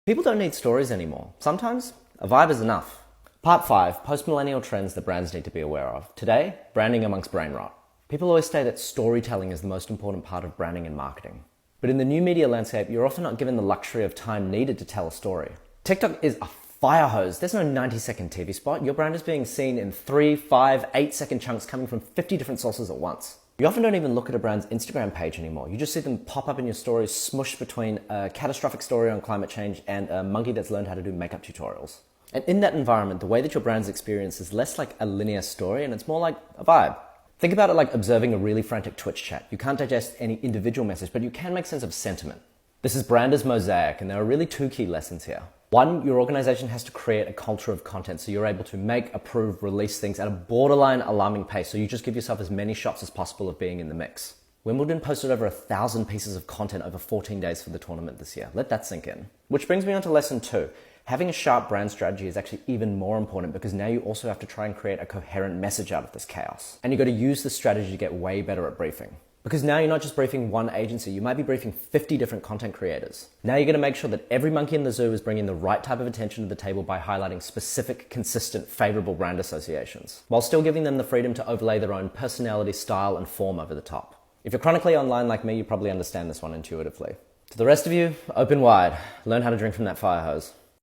People don't need stories anymore. Sometimes a vibe is enough. Part 5, post-millennial trends that brands need to be aware of. Today, branding amongst brain rot. People always say that storytelling is the most important part of branding and marketing. But in the new media landscape, you're often not given the luxury of time needed to tell a story. TikTok is a fire hose. There's no 90-second TV spot. Your brand is being seen in 3, 5, 8-second chunks coming from 50 different sources at once. You often don't even look at a brand's Instagram page anymore. You just see them pop up in your stories, smushed between a catastrophic story on climate change and a monkey that's learned how to do makeup tutorials. And in that environment, the way that your brand's experience is less like a linear story and it's more like a vibe. Think about it like observing a really frantic Twitch chat. You can't digest any individual message, but you can make sense of sentiment. This is brand as mosaic, and there are really 2 key lessons here. 1, your organization has to create a culture of content so you're able to make, approve, release things at a borderline alarming pace, so you just give yourself as many shots as possible of being in the mix. Wimbledon posted over 1,000 pieces of content over 14 days for the tournament this year. Let that sink in. Which brings me on to lesson 2. Having a sharp brand strategy is actually even more important because now you also have to try and create a coherent message out of this chaos. And you've got to use this strategy to get way better at briefing. Because now you're not just briefing one agency, you might be briefing 50 different content creators. Now you're going to make sure that every monkey in the zoo is bringing the right type of attention to the table by highlighting specific, consistent, favorable brand associations, while still giving them the freedom to overlay their own personality, style, and form over the top. If you're chronically online like me, you probably understand this one intuitively. To the rest of you, open wide. Learn how to drink from that fire hose.